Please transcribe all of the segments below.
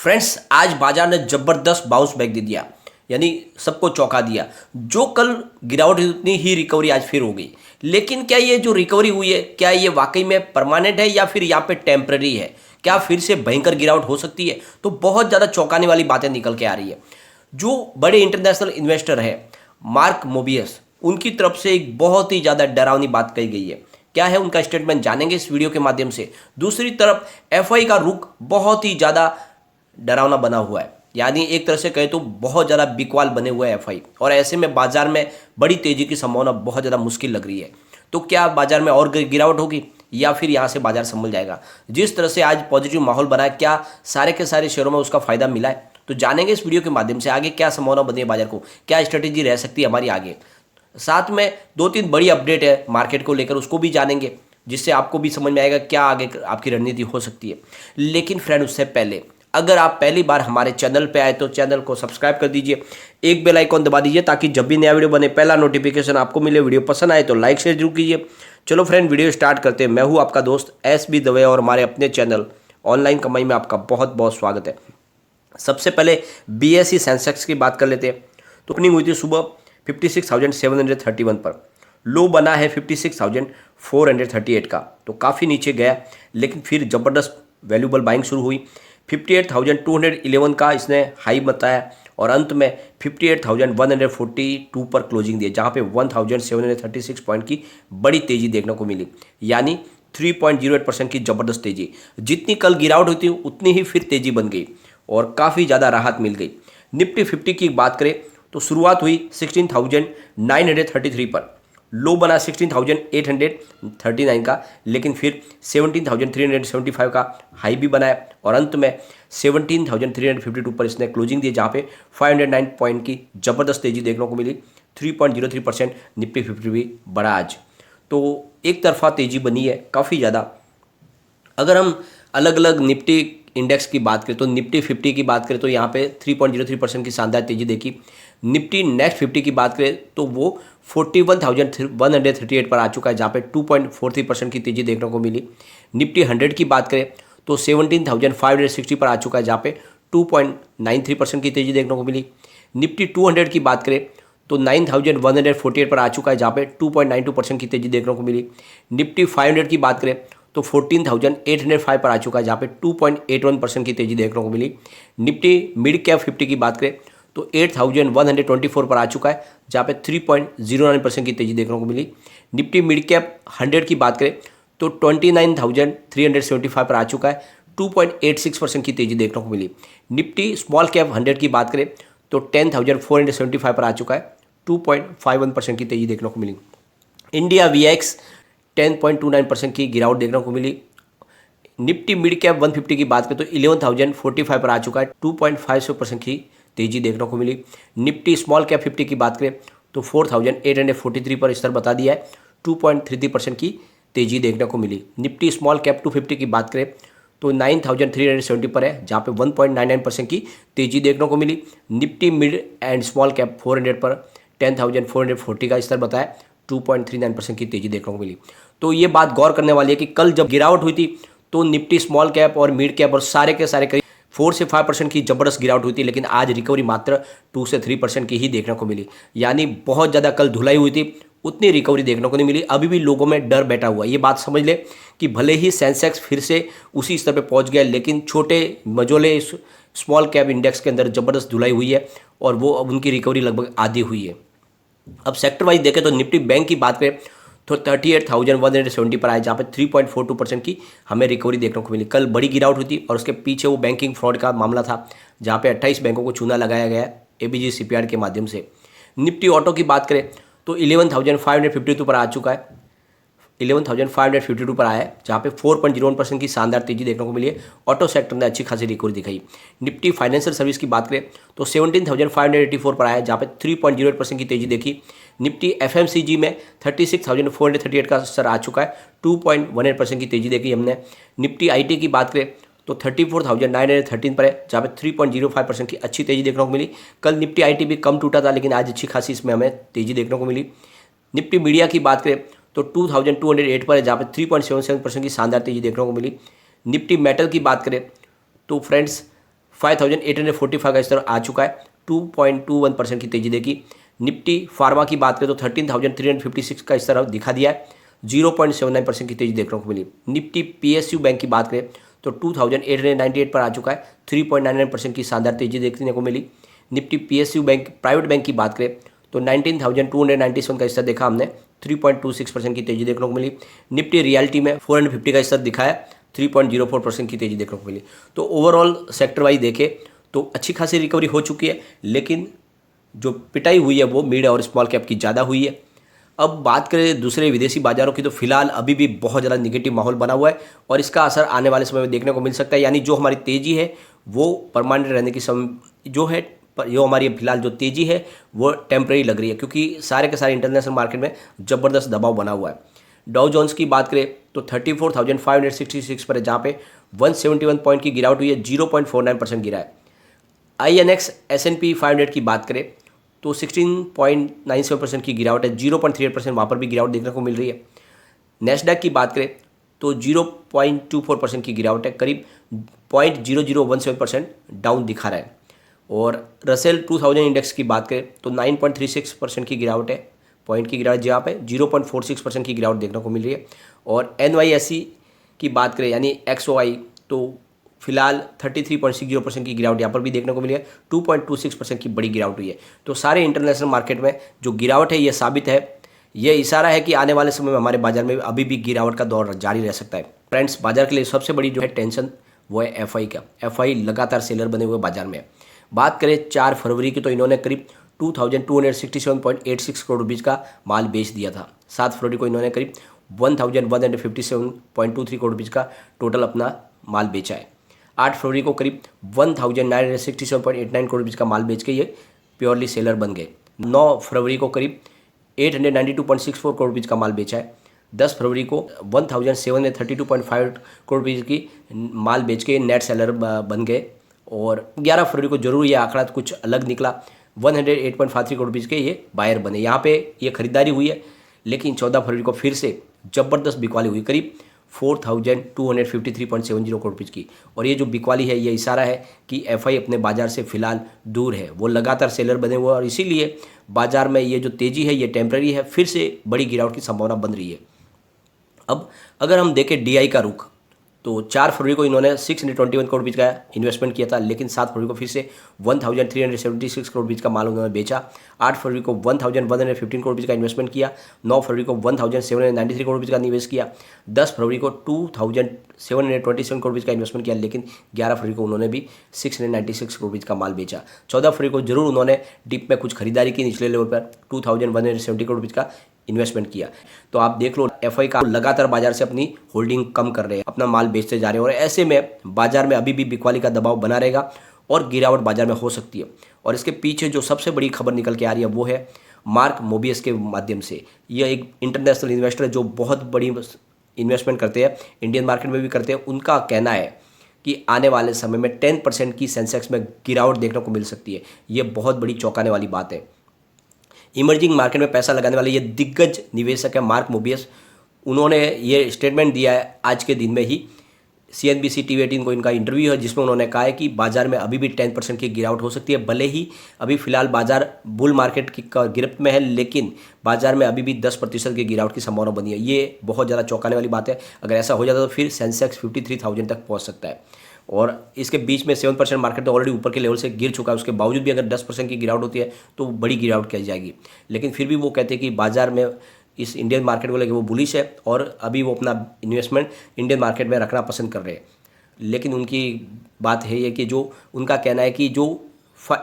Friends, आज बाजार ने जबरदस्त बाउंस बैक दे दिया, यानी सबको चौंका दिया। जो कल गिरावट हुई उतनी ही रिकवरी आज फिर हो गई। लेकिन क्या ये जो रिकवरी हुई है, क्या ये वाकई में परमानेंट है या फिर यहाँ पे टेम्पररी है? क्या फिर से भयंकर गिरावट हो सकती है? तो बहुत ज़्यादा चौंकाने वाली बातें निकल के आ रही है। जो बड़े इंटरनेशनल इन्वेस्टर है मार्क मोबियस, उनकी तरफ से एक बहुत ही ज़्यादा डरावनी बात कही गई है। क्या है उनका स्टेटमेंट, जानेंगे इस वीडियो के माध्यम से। दूसरी तरफ एफआई का रुख बहुत ही ज़्यादा डरावना बना हुआ है, यानी एक तरह से कहे तो बहुत ज़्यादा बिकवाल बने हुए हैं एफआई, और ऐसे में बाजार में बड़ी तेज़ी की संभावना बहुत ज़्यादा मुश्किल लग रही है। तो क्या बाजार में और गिरावट होगी या फिर यहाँ से बाजार संभल जाएगा? जिस तरह से आज पॉजिटिव माहौल बना है, क्या सारे के सारे शेयरों में उसका फायदा मिला है? तो जानेंगे इस वीडियो के माध्यम से आगे क्या संभावना बनी है बाजार को, क्या स्ट्रेटेजी रह सकती है हमारी आगे। साथ में दो तीन बड़ी अपडेट है मार्केट को लेकर, उसको भी जानेंगे, जिससे आपको भी समझ में आएगा क्या आगे आपकी रणनीति हो सकती है। लेकिन फ्रेंड, उससे पहले अगर आप पहली बार हमारे चैनल पे आए तो चैनल को सब्सक्राइब कर दीजिए, एक बेल आइकॉन दबा दीजिए ताकि जब भी नया वीडियो बने पहला नोटिफिकेशन आपको मिले। वीडियो पसंद आए तो लाइक शेयर जरूर कीजिए। चलो फ्रेंड, वीडियो स्टार्ट करते हैं। मैं हूँ आपका दोस्त SB दवे और हमारे अपने चैनल ऑनलाइन कमाई में आपका बहुत बहुत स्वागत है। सबसे पहले BSE सेंसेक्स की बात कर लेते हैं। तो ओपनिंग हुई थी सुबह 56,731 पर, लो बना है 56,438 का, तो काफ़ी नीचे गया, लेकिन फिर ज़बरदस्त वैल्यूबल बाइंग शुरू हुई। 58,211 का इसने हाई बताया और अंत में 58,142 पर क्लोजिंग दिया, जहाँ पे 1,736 पॉइंट की बड़ी तेज़ी देखने को मिली, यानी 3.08% की ज़बरदस्त तेज़ी। जितनी कल गिरावट हुई थी उतनी ही फिर तेज़ी बन गई और काफ़ी ज़्यादा राहत मिल गई। निफ्टी 50 की बात करें तो शुरुआत हुई 16,933 पर, लो बना 16,839 का, लेकिन फिर 17,375 का हाई भी बनाया और अंत में 17,352 पर इसने क्लोजिंग दी, जहाँ पे 509 पॉइंट की ज़बरदस्त तेज़ी देखने को मिली। 3.03% निफ्टी 50 भी बढ़ा आज, तो एक तरफा तेज़ी बनी है काफ़ी ज़्यादा। अगर हम अलग अलग निफ्टी इंडेक्स की बात करें तो निफ्टी 50 की बात करें तो यहाँ पे 3.03% की शानदार तेज़ी देखी। निफ्टी नेक्स्ट 50 की बात करें तो वो 41,138 पर आ चुका है, जहाँ पे 2.43% की तेज़ी देखने को मिली। निफ्टी 100 की बात करें तो 17,560 पर आ चुका है, जहाँ पे 2.93% की तेज़ी देखने को मिली। निफ्टी 200 की बात करें तो 9,148 पर आ चुका है, जहाँ पे 2.92% की तेज़ी देखने को मिली। निफ्टी 500 की बात करें तो 14,805 पर आ चुका है, जहाँ पे 2.81% की तेज़ी देखने को मिली। निफ्टी मिड कैप 50 की बात करें तो 8,124 पर आ चुका है, जहाँ पे 3.09% की तेज़ी देखने को मिली। निफ्टी मिड कैप 100 की बात करें तो 29,375 पर आ चुका है, 2.86% की तेज़ी देखने को मिली। निफ्टी स्मॉल कैप 100 की बात करें तो 10,475 पर आ चुका है, 2.51% की तेज़ी देखने को मिली। इंडिया VX 10.29% की गिरावट देखने को मिली। निफ्टी मिड कैप 150 की बात करें तो 11,045 पर आ चुका है, 2.56% की तेज़ी देखने को मिली। निफ्टी स्मॉल कैप 50 की बात करें तो 4,843 पर स्तर बता दिया है, 2.33% की तेज़ी देखने को मिली। निफ्टी स्मॉल कैप 250 की बात करें तो 9,370 पर है, जहाँ पे 1.99% की तेज़ी देखने को मिली। Nifty mid and small cap 400 पर 10,440 का स्तर बताया, 2.39% की तेज़ी देखने को मिली। तो ये बात गौर करने वाली है कि कल जब गिरावट हुई थी तो निफ्टी स्मॉल कैप और मिड कैप और सारे के सारे करीब 4 से 5% की ज़बरदस्त गिरावट हुई थी, लेकिन आज रिकवरी मात्र 2 से 3% की ही देखने को मिली, यानी बहुत ज़्यादा कल धुलाई हुई थी, उतनी रिकवरी देखने को नहीं मिली। अभी भी लोगों में डर बैठा हुआ है। ये बात समझ ले कि भले ही सेंसेक्स फिर से उसी स्तर पे पहुंच गया, लेकिन छोटे मझोले स्मॉल कैप इंडेक्स के अंदर ज़बरदस्त धुलाई हुई है और वो अब उनकी रिकवरी लगभग आधी हुई है। अब सेक्टर वाइज देखें तो निफ्टी बैंक की बात करें तो 38,170 पर आए, जहाँ पे 3.42% की हमें रिकवरी देखने को मिली। कल बड़ी गिरावट हुई थी और उसके पीछे वो बैंकिंग फ्रॉड का मामला था, जहाँ पे 28 बैंकों को चूना लगाया गया ABG CPR के माध्यम से। निफ्टी ऑटो की बात करें तो 11,552 पर आ चुका है, 11,552 पर आया है, जहाँ पे 4.01% की शानदार तेज़ी देखने को मिली है। ऑटो सेक्टर ने अच्छी खासी रिकवरी दिखाई। निफ्टी फाइनेंशियल सर्विस की बात करें तो 17,584 पर आया है, जहाँ पे 3.08% की तेज़ी देखी। निफ्टी FMCG में 36,438 का स्तर आ चुका है, 2.18% की तेज़ी देखी हमने। निफ्टी IT की बात करें तो 34,913 पर है, जहाँ पे 3.05% की अच्छी तेज़ी देखने को मिली। कल निफ्टी IT भी कम टूटा था, लेकिन आज अच्छी खासी इसमें हमें तेज़ी देखने को मिली। निफ्टी मीडिया की बात करें तो 2,208 पर है, जहाँ पे 3.77% की शानदार तेज़ी देखने को मिली। निफ्टी मेटल की बात करें तो फ्रेंड्स 5845 का स्तर आ चुका है, 2.21% की तेजी देखी। निफ्टी फार्मा की बात करें तो 13,356 का स्तर अब दिखा दिया है, 0.79% की तेजी देखने को मिली। निफ्टी पीएसयू बैंक की बात करें तो 2898 पर आ चुका है, 3.99% की शानदार तेजी देखने को मिली। Nifty PSU bank private bank की बात करें तो 19,297 का स्तर देखा हमने, 3.26% की तेजी देखने को मिली। निफ्टी रियलिटी में 450 का स्तर दिखाया, 3.04% की तेजी देखने को मिली। तो ओवरऑल सेक्टर वाइज देखें तो अच्छी खासी रिकवरी हो चुकी है, लेकिन जो पिटाई हुई है वो मिड और स्मॉल कैप की ज़्यादा हुई है। अब बात करें दूसरे विदेशी बाजारों की तो फिलहाल अभी भी बहुत ज़्यादा निगेटिव माहौल बना हुआ है और इसका असर आने वाले समय में देखने को मिल सकता है। यानी जो हमारी तेज़ी है वो परमानेंट रहने की जो है जो हमारी फिलहाल जो तेज़ी है वो टेम्परेरी लग रही है, क्योंकि सारे के सारे इंटरनेशनल मार्केट में ज़बरदस्त दबाव बना हुआ है। डाउ जोन्स की बात करें तो 34,566 पर है, जहाँ पे 171 पॉइंट की गिरावट हुई है, 0.49% गिरा है। INX S&P 500 की बात करें तो 16.97% की गिरावट है, 0.38% वहाँ पर भी गिरावट देखने को मिल रही है। नेस्डैक की बात करें तो 0.24% की गिरावट है, करीब 0.0017% डाउन दिखा रहा है। और रसेल 2000 इंडेक्स की बात करें तो 9.36% की गिरावट है, पॉइंट की गिरावट, जहाँ पे 0.46% की गिरावट देखने को मिल रही है। और NYSE की बात करें यानी XOI तो फिलहाल 33.60% की गिरावट यहाँ पर भी देखने को मिली है, 2.26% की बड़ी गिरावट हुई है। तो सारे इंटरनेशनल मार्केट में जो गिरावट है ये साबित है, ये इशारा है कि आने वाले समय में हमारे बाजार में अभी भी गिरावट का दौर जारी रह सकता है। फ्रेंड्स, बाजार के लिए सबसे बड़ी जो है टेंशन वो है FI का। FI लगातार सेलर बने हुए बाजार में। बात करें 4 फरवरी की तो इन्होंने करीब 2267.86 करोड़ रुपीज़ का माल बेच दिया था। 7 फरवरी को इन्होंने करीब 1157.23 करोड़ रुपीज़ का टोटल अपना माल बेचा है। 8 फरवरी को करीब 1967.89 करोड़ रुपीज़ का माल बेच के ये प्योरली सेलर बन गए। 9 फरवरी को करीब 892.64 करोड़ रुपीज़ का माल बेचा है। 10 फरवरी को 1732.5 करोड़ रुपीज़ की माल बेच के नेट सेलर बन गए। और 11 फरवरी को जरूर ये आंकड़ा कुछ अलग निकला, 108.53 करोड़ रुपीज़ के ये बायर बने। यहाँ पे ये खरीदारी हुई है, लेकिन 14 फरवरी को फिर से ज़बरदस्त बिकवाली हुई, करीब 4253.70 करोड़ रुपीज़ की। और ये जो बिकवाली है ये इशारा है कि FI अपने बाजार से फिलहाल दूर है, वो लगातार सेलर बने हुए हैं और इसीलिए बाजार में ये जो तेज़ी है ये टेम्परेरी है, फिर से बड़ी गिरावट की संभावना बन रही है। अब अगर हम देखें DI का रुख तो 4 फरवरी को इन्होंने 621 करोड़ रुपीज़ का इन्वेस्टमेंट किया था, लेकिन 7 फरवरी को फिर से 1376 करोड़ रुपीज़ का माल उन्होंने बेचा। 8 फरवरी को 1115 करोड़ रुपीज़ का इन्वेस्टमेंट किया। 9 फरवरी को 1793 करोड़ रुपीज़ का निवेश किया। 10 फरवरी को 2727 करोड़ रुपीज़ का इन्वेस्टमेंट किया, लेकिन 11 फरवरी को उन्होंने भी 696 करोड़ रुपीज़ का माल बेचा। 14 फरवरी को जरूर उन्होंने डिप में कुछ खरीदारी की निचले लेवल पर 2170 करोड़ रुपीज़ का इन्वेस्टमेंट किया। तो आप देख लो FI का लगातार बाजार से अपनी होल्डिंग कम कर रहे हैं, अपना माल बेचते जा रहे हैं और ऐसे में बाजार में अभी भी बिकवाली का दबाव बना रहेगा और गिरावट बाजार में हो सकती है। और इसके पीछे जो सबसे बड़ी खबर निकल के आ रही है वो है मार्क मोबियस के माध्यम से। यह एक इंटरनेशनल इन्वेस्टर है जो बहुत बड़ी इन्वेस्टमेंट करते हैं, इंडियन मार्केट में भी करते हैं। उनका कहना है कि आने वाले समय में 10% की सेंसेक्स में गिरावट देखने को मिल सकती है। ये बहुत बड़ी चौंकाने वाली बात है। इमर्जिंग मार्केट में पैसा लगाने वाले ये दिग्गज निवेशक है मार्क मोबियस, उन्होंने ये स्टेटमेंट दिया है आज के दिन में ही। CNBC TV 18 को इनका इंटरव्यू है जिसमें उन्होंने कहा है कि बाजार में अभी भी 10% की गिरावट हो सकती है। भले ही अभी फिलहाल बाजार बुल मार्केट की गिरफ्त में है, लेकिन बाजार में अभी भी 10% की गिरावट की संभावना बनी है। ये बहुत ज़्यादा चौंकाने वाली बात है। अगर ऐसा हो जाता तो फिर सेंसेक्स 53,000 तक पहुँच सकता है। और इसके बीच में 7% मार्केट तो ऑलरेडी ऊपर के लेवल से गिर चुका है, उसके बावजूद भी अगर 10% की गिरावट होती है तो बड़ी गिरावट की जाएगी। लेकिन फिर भी वो कहते हैं कि बाजार में इस इंडियन मार्केट को लेकर वो बुलिश है और अभी वो अपना इन्वेस्टमेंट इंडियन मार्केट में रखना पसंद कर रहे हैं। लेकिन उनकी बात है ये कि जो उनका कहना है कि जो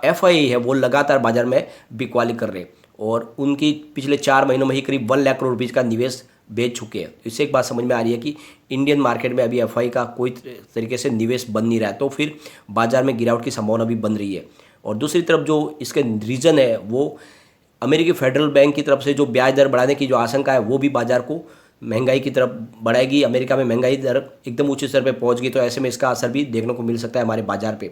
FI है वो लगातार बाजार में बिकवाली कर रहे हैं और उनकी पिछले 4 महीनों में ही करीब 1 लाख करोड़ रुपीज़ का निवेश बेच चुके हैं। इससे एक बात समझ में आ रही है कि इंडियन मार्केट में अभी FI का कोई तरीके से निवेश बन नहीं रहा है, तो फिर बाजार में गिरावट की संभावना भी बन रही है। और दूसरी तरफ जो इसके रीज़न है वो अमेरिकी फेडरल बैंक की तरफ से जो ब्याज दर बढ़ाने की जो आशंका है वो भी बाजार को महंगाई की तरफ बढ़ाएगी। अमेरिका में महंगाई दर एकदम ऊंचे स्तर पर पहुंच गई, तो ऐसे में इसका असर भी देखने को मिल सकता है हमारे बाजार पे।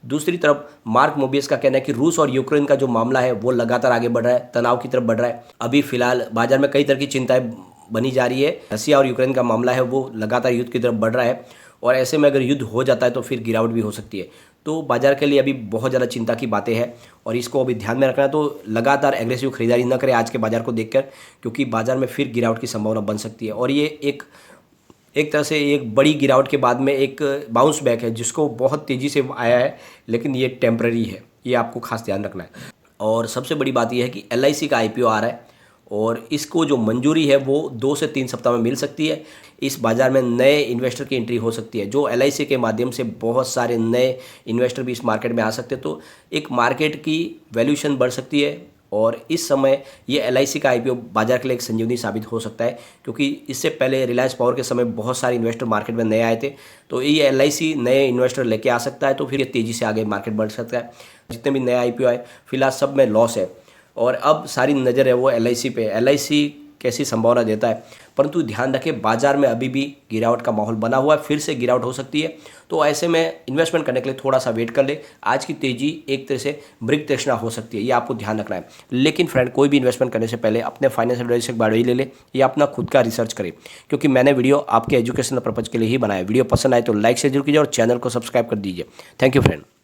दूसरी तरफ मार्क मोबियस का कहना है कि रूस और यूक्रेन का जो मामला है वो लगातार आगे बढ़ रहा है, तनाव की तरफ बढ़ रहा है। अभी फिलहाल बाजार में कई तरह की चिंताएं बनी जा रही है। रसिया और यूक्रेन का मामला है वो लगातार युद्ध की तरफ बढ़ रहा है और ऐसे में अगर युद्ध हो जाता है तो फिर गिरावट भी हो सकती है। तो बाजार के लिए अभी बहुत ज़्यादा चिंता की बातें हैं और इसको अभी ध्यान में रखना है। तो लगातार एग्रेसिव खरीदारी न करें आज के बाजार को देखकर, क्योंकि बाजार में फिर गिरावट की संभावना बन सकती है और ये एक तरह से एक बड़ी गिरावट के बाद में एक बाउंस बैक है जिसको बहुत तेज़ी से आया है, लेकिन ये टेम्पररी है, ये आपको खास ध्यान रखना है। और सबसे बड़ी बात यह है कि LIC का IPO आ रहा है और इसको जो मंजूरी है वो 2 से 3 सप्ताह में मिल सकती है। इस बाज़ार में नए इन्वेस्टर की एंट्री हो सकती है, जो LIC के माध्यम से बहुत सारे नए इन्वेस्टर भी इस मार्केट में आ सकते हैं। तो एक मार्केट की वैल्यूएशन बढ़ सकती है और इस समय ये LIC का IPO बाजार के लिए एक संजीवनी साबित हो सकता है, क्योंकि इससे पहले रिलायंस पावर के समय बहुत सारे इन्वेस्टर मार्केट में नए आए थे। तो ये LIC नए इन्वेस्टर लेके आ सकता है, तो फिर ये तेज़ी से आगे मार्केट बढ़ सकता है। जितने भी नए IPO आए फिलहाल सब में लॉस है और अब सारी नज़र है वो LIC पे। LIC कैसी संभावना देता है, परंतु ध्यान रखें बाजार में अभी भी गिरावट का माहौल बना हुआ है, फिर से गिरावट हो सकती है। तो ऐसे में इन्वेस्टमेंट करने के लिए थोड़ा सा वेट कर ले। आज की तेज़ी एक तरह से मृग तृष्णा हो सकती है, ये आपको ध्यान रखना है। लेकिन फ्रेंड, कोई भी इन्वेस्टमेंट करने से पहले अपने फाइनेंशियल एडवाइजर से बारे ले ले या अपना खुद का रिसर्च करें, क्योंकि मैंने वीडियो आपके एजुकेशनल पर्पज़ के लिए ही बनाया। वीडियो पसंद आए तो लाइक से जरूर कीजिए और चैनल को सब्सक्राइब कर दीजिए। Thank you friend.